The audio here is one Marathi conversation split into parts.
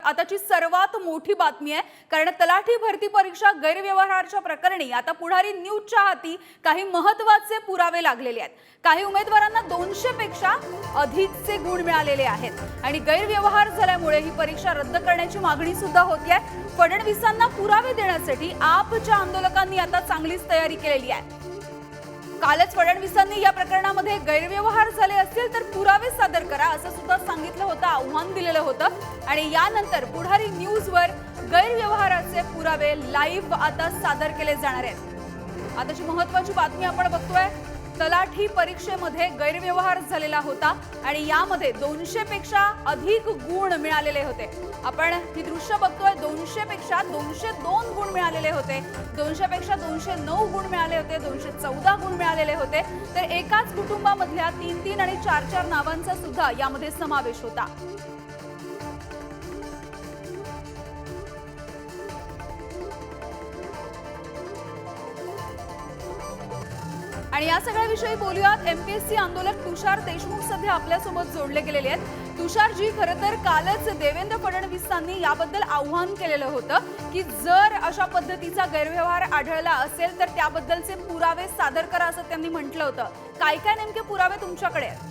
आताची सर्वात मोठी बातमी आहे, कारण तलाठी भरती परीक्षा गैरव्यवहाराच्या प्रकरणी आता पुढारी न्यूजच्या हाती काही महत्त्वाचे पुरावे लागलेले आहेत। काही उमेदवारांना 200 पेक्षा अधिकचे गुण मिळालेले आहेत आणि गैरव्यवहार झाल्यामुळे ही परीक्षा रद्द करण्याची मागणी सुद्धा होती आहे। फडणवीसांना पुरावे देण्यासाठी आपच्या आंदोलकांनी आता चांगलीच तयारी केलेली आहे। कालच फडणवीसांनी या प्रकरणामध्ये गैरव्यवहार झाले असतील तर पुरावे सादर करा असं सुद्धा सांगितलं होतं, आव्हान दिलेलं होतं आणि यानंतर पुढारी न्यूजवर गैरव्यवहाराचे पुरावे लाईव्ह आता सादर केले जाणार आहेत। आताची महत्त्वाची बातमी आपण बघतोय, तलाठी परीक्षेमध्ये गैरव्यवहार झालेला होता आणि यामध्ये 200 पेक्षा अधिक गुण मिळालेले होते। आपण ही दृश्य बघतोय, 200 पेक्षा 202 गुण मिळालेले होते, 200 पेक्षा 209 गुण मिळाले होते, 214 गुण मिळालेले होते। तर एकाच कुटुंबामधल्या 3-3 आणि 4-4 नावांचा सुद्धा यामध्ये समावेश होता। आणि या सगळ्याविषयी बोलूयात। एमपीएससी आंदोलक तुषार देशमुख सध्या आपल्यासोबत जोडले गेलेले आहेत। तुषारजी, खरं तर कालच देवेंद्र फडणवीसांनी याबद्दल आव्हान केलेलं होतं की जर अशा पद्धतीचा गैरव्यवहार आढळला असेल तर त्याबद्दलचे पुरावे सादर करा असं त्यांनी म्हटलं होतं। काय काय नेमके पुरावे तुमच्याकडे आहेत?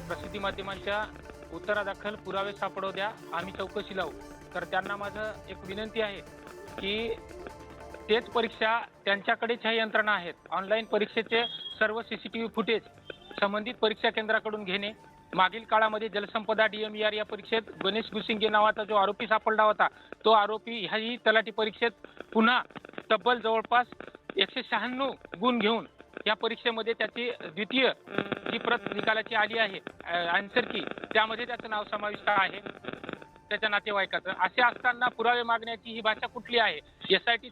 प्रसिद्धी माध्यमांच्या उत्तरादाखल पुरावे सापडू द्या, आम्ही चौकशी लावू। तर त्यांना माझं एक विनंती आहे की तेच परीक्षा त्यांच्याकडेच ह्या यंत्रणा आहेत, ऑनलाईन परीक्षेचे सर्व सीसीटीव्ही फुटेज संबंधित परीक्षा केंद्राकडून घेणे। मागील काळामध्ये जलसंपदा DMER या परीक्षेत गणेश गुसिंगे नावाचा जो आरोपी सापडला होता, तो आरोपी ह्याही तलाठी परीक्षेत पुन्हा तब्बल जवळपास 196 गुण घेऊन या परीक्षेमध्ये त्याची द्वितीय जी प्रत निकालाची आली आहे आन्सर की, त्यामध्ये त्याचं नाव समाविष्ट आहे, त्याच्या नातेवाईकाचं। असे असताना पुरावे मागण्याची ही भाषा कुठली आहे? SIT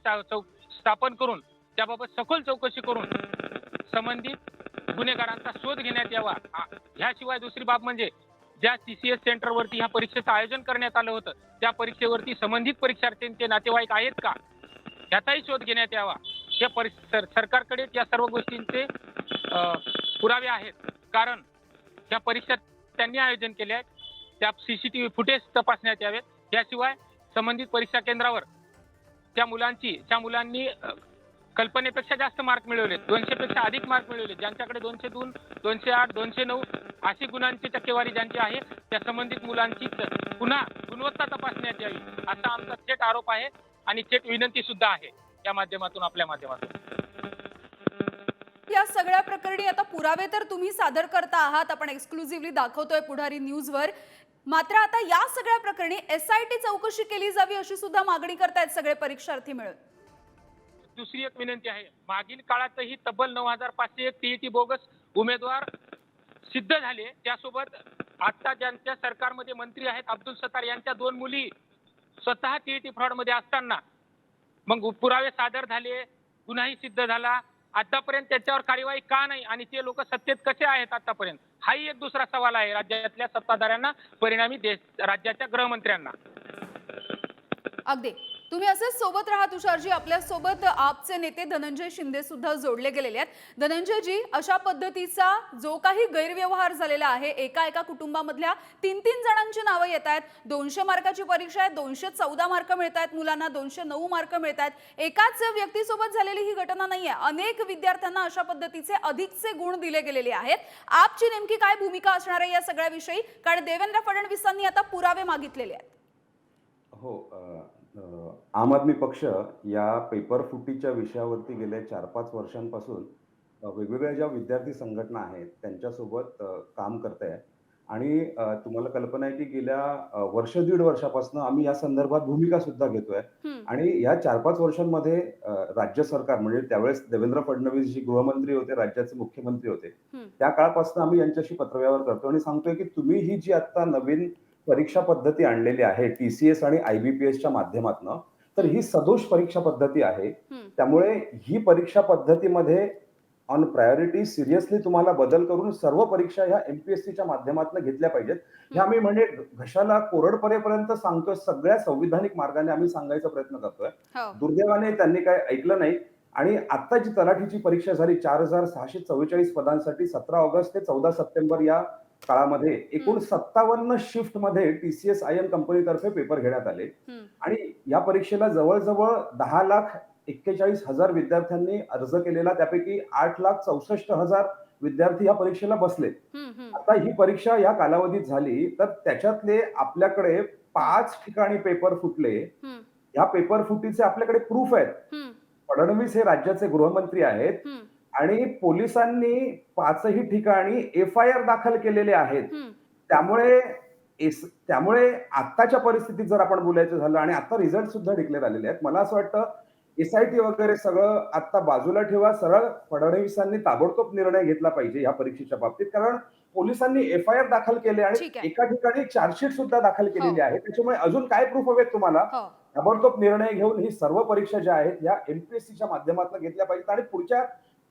स्थापन करून त्याबाबत सखोल चौकशी करून संबंधित गुन्हेगारांचा शोध घेण्यात यावा। ह्याशिवाय दुसरी बाब म्हणजे ज्या CCS सेंटरवरती ह्या परीक्षेचं आयोजन करण्यात आलं होतं, त्या परीक्षेवरती संबंधित परीक्षार्थींचे नातेवाईक आहेत का, याचाही शोध घेण्यात यावा। हे सरकारकडे या सर्व गोष्टींचे पुरावे आहेत, कारण त्या परीक्षा त्यांनी आयोजन केल्या आहेत, त्या CCTV फुटेज तपासण्यात यावेत। याशिवाय संबंधित परीक्षा केंद्रावर त्या मुलांनी कल्पनेपेक्षा जास्त मार्क मिळवले, 200 पेक्षा अधिक मार्क मिळवले। ज्यांच्याकडे 202, 208, 209 अशी गुणांची टक्केवारी ज्यांची आहे, त्या संबंधित मुलांची पुन्हा गुणवत्ता तपासण्यात यावी असा आमचा थेट आरोप आहे आणि थेट विनंती सुद्धा आहे या माध्यमातून, आपल्या माध्यमातून। या सगळ्या प्रकरणी आता पुरावे तर तुम्ही सादर करता आहात, आपण एक्सक्लुझिव्हली दाखवतोय पुढारी न्यूजवर। मात्र आता या सगळ्या प्रकरणी SIT चौकशी केली जावी अशी सुद्धा मागणी करतायत सगळे परीक्षार्थी मिळून। दुसरी एक विनंती आहे, मागील काळातही तब्बल 9501 TET बोगस उमेदवार सिद्ध झाले। त्यासोबत आता ज्यांच्या सरकारमध्ये मंत्री आहेत अब्दुल सत्तार यांच्या 2 मुली स्वतः TET फ्रॉड मध्ये असताना मग पुरावे सादर झाले, गुन्हाही सिद्ध झाला, आतापर्यंत त्याच्यावर कार्यवाही का नाही आणि ते लोक सत्तेत कसे आहेत आतापर्यंत, हाही एक दुसरा सवाल आहे राज्यातल्या सत्ताधाऱ्यांना, परिणामी राज्याच्या गृहमंत्र्यांना। अगदी तुम्ही असेच सोबत राहा तुषारजी। आपल्या सोबत आपचे नेते धनंजय शिंदे सुद्धा जोडले गेलेले आहेत। धनंजयजी, अशा पद्धतीचा जो काही गैरव्यवहार झालेला आहे, एका कुटुंबामधल्या 3-3 जणांची नावं येत आहेत, 200 मार्काची परीक्षा आहे, 214 मार्क मिळत आहेत मुलांना, 209 मार्क मिळत आहेत। एकाच व्यक्तीसोबत झालेली ही घटना नाहीये, अनेक विद्यार्थ्यांना अशा पद्धतीचे अधिकचे गुण दिले गेलेले आहेत। आपची नेमकी काय भूमिका असणार आहे या सगळ्याविषयी, कारण देवेंद्र फडणवीसांनी आता पुरावे मागितलेले आहेत? आम आदमी पक्ष या पेपर फुटीच्या विषयावरती गेल्या 4-5 वर्षांपासून वेगवेगळ्या ज्या विद्यार्थी संघटना आहेत त्यांच्यासोबत काम करत आहे आणि तुम्हाला कल्पना आहे की गेल्या वर्ष दीड वर्षापासून आम्ही या संदर्भात भूमिका सुद्धा घेतोय आणि या 4-5 वर्षांमध्ये राज्य सरकार म्हणजे त्यावेळेस देवेंद्र फडणवीस जी गृहमंत्री होते, राज्याचे मुख्यमंत्री होते, त्या काळापासून आम्ही यांच्याशी पत्रव्यवहार करतो आणि सांगतोय की तुम्ही ही जी आता नवीन परीक्षा पद्धती आणलेली आहे TCS आणि IBPSच्या माध्यमातून, तर ही सदोष परीक्षा पद्धती आहे। त्यामुळे ही परीक्षा पद्धतीमध्ये ऑन प्रायोरिटी सिरियसली तुम्हाला बदल करून सर्व परीक्षा ह्या MPSCच्या माध्यमातून घेतल्या पाहिजेत। हे आम्ही म्हणजे घशाला कोरड पडेपर्यंत सांगतोय, सगळ्या संविधानिक मार्गाने आम्ही सांगायचा प्रयत्न करतोय। दुर्दैवाने त्यांनी काय ऐकलं नाही आणि आता जी तलाठीची परीक्षा झाली 4644 पदांसाठी 17 ऑगस्ट ते 14 सप्टेंबर या काळामध्ये एकूण 57 शिफ्टमध्ये TCS IM कंपनीतर्फे पेपर घेण्यात आले आणि या परीक्षेला जवळजवळ 10,41,000 विद्यार्थ्यांनी अर्ज केलेला, त्यापैकी 8,64,000 विद्यार्थी या परीक्षेला बसले. आता ही परीक्षा या कालावधीत झाली तर त्याच्यातले आपल्याकडे 5 ठिकाणी पेपर फुटले. या पेपर फुटीचे आपल्याकडे प्रूफ आहेत. फडणवीस हे राज्याचे गृहमंत्री आहेत आणि पोलिसांनी 5ही ठिकाणी FIR दाखल केलेले आहेत. त्यामुळे आत्ताच्या परिस्थितीत जर आपण बोलायचं झालं आणि आता रिझल्ट सुद्धा डिक्लेअर आलेले आहेत, मला असं वाटतं SIT वगैरे सगळं आता बाजूला ठेवा, सरळ फडणवीसांनी ताबडतोब निर्णय घेतला पाहिजे या परीक्षेच्या बाबतीत. कारण पोलिसांनी FIR दाखल केले आणि ठीक आहे. एका ठिकाणी चार्जशीट सुद्धा दाखल केलेली आहे. त्याच्यामुळे अजून काय प्रूफ हवेत तुम्हाला? ताबडतोब निर्णय घेऊन ही सर्व परीक्षा ज्या आहेत या MPSCच्या माध्यमातून घेतल्या पाहिजेत आणि पुढच्या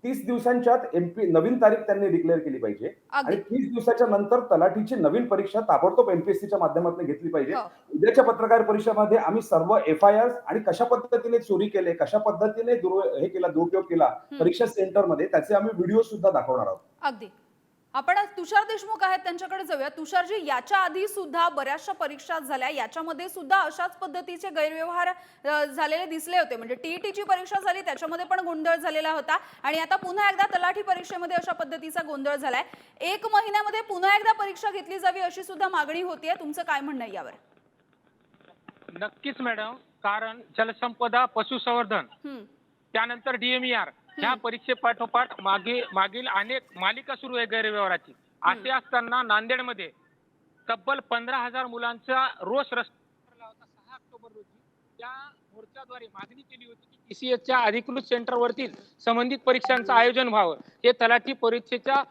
30 दिवसांच्यात नवीन तारीख त्यांनी डिक्लेअर केली पाहिजे आणि 30 दिवसाच्या नंतर तलाठीची नवीन परीक्षा ताबडतोब MPSCच्या माध्यमातून घेतली पाहिजे. उद्याच्या पत्रकार परिषदेमध्ये आम्ही सर्व FIR आणि कशा पद्धतीने चोरी केले, कशा पद्धतीने दुरुपयोग केला परीक्षा सेंटरमध्ये, त्याचे आम्ही व्हिडिओ सुद्धा दाखवणार आहोत. अगदी. आपण आज तुषार देशमुख आहेत त्यांच्याकडे जाऊया. तुषारजी, याच्या आधी सुद्धा बऱ्याचशा परीक्षा झाल्या, याच्यामध्ये सुद्धा अशाच पद्धतीचे गैरव्यवहार झालेले दिसले होते. म्हणजे TETची परीक्षा झाली त्याच्यामध्ये पण गोंधळ झालेला होता आणि आता पुन्हा एकदा तलाठी परीक्षेमध्ये अशा पद्धतीचा गोंधळ झालाय. 1 महिन्यामध्ये पुन्हा एकदा परीक्षा घेतली जावी अशी सुद्धा मागणी होतीये. तुमचं काय म्हणणं आहे यावर? नक्कीच मॅडम, कारण जलसंपदा, पशुसंवर्धन, त्यानंतर DMER ह्या परीक्षेपाठोपाठ मागील अनेक मालिका सुरू आहे गैरव्यवहाराची. असे असताना नांदेडमध्ये तब्बल 15,000 मुलांचा रोष रस्ता होता 6 ऑक्टोबर रोजी. त्या मोर्चाद्वारे मागणी केली होती की TCSच्या अधिकृत सेंटरवरती संबंधित परीक्षांचं आयोजन व्हावं. हे तलाठी परीक्षेच्या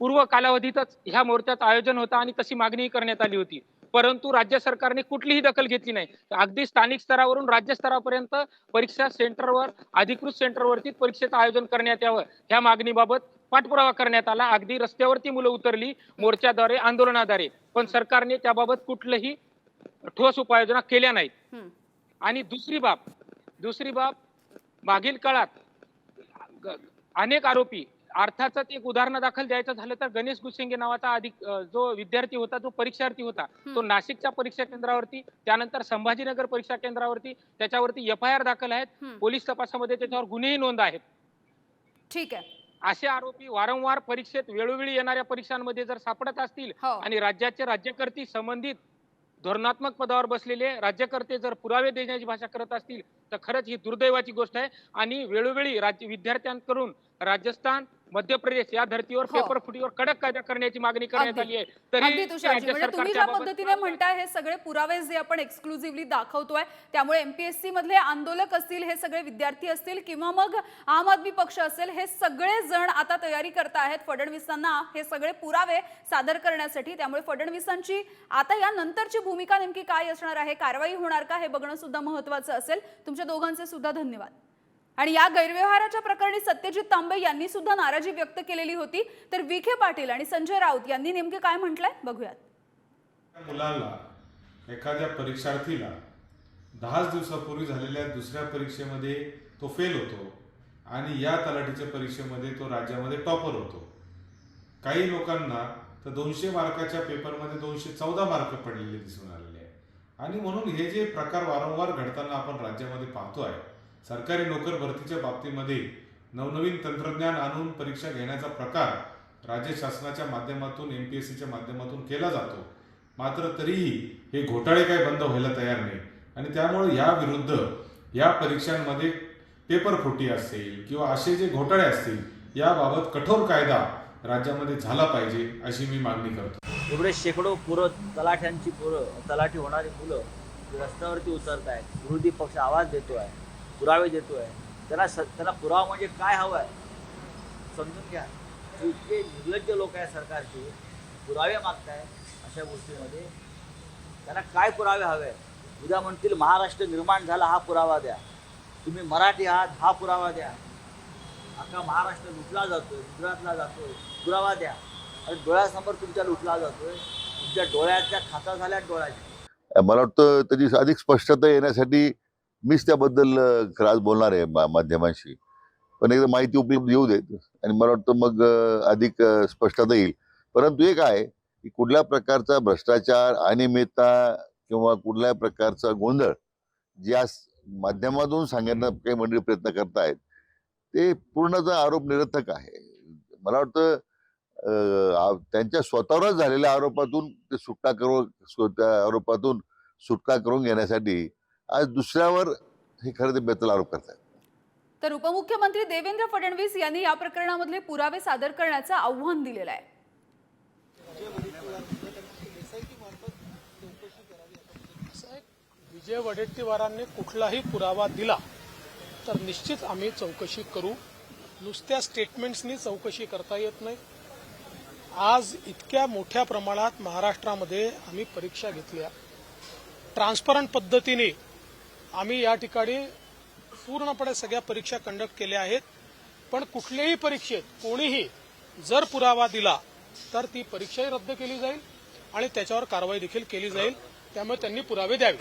पूर्व कालावधीतच ह्या मोर्चाचं आयोजन होतं आणि तशी मागणी करण्यात आली होती. परंतु राज्य सरकारने कुठलीही दखल घेतली नाही. अगदी स्थानिक स्तरावरून राज्य स्तरापर्यंत परीक्षा सेंटरवर, अधिकृत सेंटरवरती परीक्षेचं आयोजन करण्यात यावं ह्या मागणीबाबत पाठपुरावा करण्यात आला. अगदी रस्त्यावरती मुलं उतरली मोर्चाद्वारे, आंदोलनाद्वारे, पण सरकारने त्याबाबत कुठलंही ठोस उपाययोजना केल्या नाहीत. आणि दुसरी बाब मागील काळात अनेक आरोपी, अर्थातच एक उदाहरण दाखल द्यायचं झालं तर गणेश गुसेंगे नावाचा जो विद्यार्थी होता, जो परीक्षार्थी होता, तो नाशिकच्या परीक्षा केंद्रावरती, त्यानंतर संभाजीनगर परीक्षा केंद्रावरती त्याच्यावरती FIR दाखल आहेत. पोलीस तपासामध्ये त्याच्यावर गुन्हेही नोंद आहेत. ठीक आहे. असे आरोपी वारंवार परीक्षेत वेळोवेळी येणाऱ्या परीक्षांमध्ये जर सापडत असतील आणि राज्याचे राज्यकर्ते, संबंधित धोरणात्मक पदावर बसलेले राज्यकर्ते जर पुरावे देण्याची भाषा करत असतील तर खरंच ही दुर्दैवाची गोष्ट आहे. आणि वेळोवेळी विद्यार्थ्यांकडून राजस्थान, मध्य प्रदेश या धर्तीवर पेपर फुटीवर कडक कायदा करण्याची मागणी करण्यात आली आहे. तरी तुम्ही ज्या पद्धतीने म्हणताय हे सगळे पुरावे जे आपण एक्सक्लुझिव्हली दाखवतोय, त्यामुळे MPSC मधले आंदोलक असतील, हे सगळे विद्यार्थी असतील किंवा मग आम आदमी पक्ष असेल, हे सगळे जण आता तयारी करत आहेत फडणवीसांना हे सगळे पुरावे सादर करण्यासाठी. त्यामुळे फडणवीसांची आता या नंतरची भूमिका नेमकी काय असणार आहे, कारवाई होणार का, हे बघणं सुद्धा महत्त्वाचं असेल. तुमच्या दोघांचे सुद्धा धन्यवाद. आणि या गैरव्यवहाराच्या प्रकरणी सत्यजित तांबे यांनी सुद्धा नाराजी व्यक्त केलेली होती. तर विखे पाटील आणि संजय राऊत यांनी नेमके काय म्हटलंय बघूयात. मुलाला, एखाद्या परीक्षार्थीला 10 दिवसापूर्वी झालेल्या दुसऱ्या परीक्षेमध्ये तो फेल होतो आणि या तलाठीच्या परीक्षेमध्ये तो राज्यामध्ये टॉपर होतो. काही लोकांना तर 200 मार्काच्या पेपरमध्ये 214 मार्क पडलेले दिसून आलेले आहे. आणि म्हणून हे जे प्रकार वारंवार घडताना आपण राज्यामध्ये पाहतोय. सरकारी नोकर भरतीच्या बाबतीमध्ये नवनवीन तंत्रज्ञान आणून परीक्षा घेण्याचा प्रकार राज्य शासनाच्या माध्यमातून, MPSCच्या माध्यमातून केला जातो. मात्र तरीही हे घोटाळे काही बंद व्हायला तयार नाही आणि त्यामुळे या विरुद्ध या परीक्षांमध्ये पेपर फुटी असेल किंवा असे जे घोटाळे असतील याबाबत कठोर कायदा राज्यामध्ये झाला पाहिजे अशी मी मागणी करतो. एवढे शेकडो तलाठी होणारी मुलं रस्त्यावरती उतरत आहेत. विरोधी पक्ष आवाज देतोय, पुरावे देतोय. त्यांना पुरावा म्हणजे काय हवं आहे समजून घ्या. इतके निर्लज्ज लोक आहेत सरकारचे, पुरावे मागताय अशा गोष्टीमध्ये. त्यांना काय पुरावे हवे? उद्या म्हणतील महाराष्ट्र निर्माण झाला, हा पुरावा द्या. तुम्ही मराठी आहात, हा पुरावा द्या. अख्खा महाराष्ट्र लुटला जातोय, गुजरातला जातोय, पुरावा द्या. आणि डोळ्यासमोर तुमच्या लुटला जातोय, तुमच्या डोळ्याच्या खाता झाल्या डोळ्याच्या. मला वाटतं त्याची अधिक स्पष्टता येण्यासाठी मीच त्याबद्दल आज बोलणार आहे माध्यमांशी. पण एकदा माहिती उपलब्ध येऊ देत आणि मला वाटतं मग अधिक स्पष्टता येईल. परंतु एक आहे की कुठल्या प्रकारचा भ्रष्टाचार, अनियमितता किंवा कुठल्या प्रकारचा गोंधळ ज्या माध्यमातून सांगण्याचा काही मंडळी प्रयत्न करतायत ते पूर्णतः आरोप निरर्थक आहे. मला वाटतं त्यांच्या स्वतःवरच झालेल्या आरोपातून ते त्या आरोपातून सुटका करून घेण्यासाठी आज दुसऱ्यावर हे खरं ते बेतल आरोप करतात. तर उपमुख्यमंत्री देवेंद्र फडणवीस यांनी या प्रकरणामधले पुरावे सादर करण्याचं आव्हान दिलेलं आहे. विजय वडेट्टीवारांनी कुठलाही पुरावा दिला तर निश्चित आम्ही चौकशी करू. नुसत्या स्टेटमेंट्सनी चौकशी करता येत नाही. आज इतक्या मोठ्या प्रमाणात महाराष्ट्रामध्ये आम्ही परीक्षा घेतल्या, ट्रान्सपरंट पद्धतीने आम्ही या ठिकाणी पूर्णपणे सगळ्या परीक्षा कंडक्ट केल्या आहेत. पण कुठल्याही परीक्षेत कोणीही जर पुरावा दिला तर ती परीक्षाही रद्द केली जाईल आणि त्याच्यावर कारवाई देखील केली जाईल. त्यामुळे त्यांनी पुरावे द्यावे.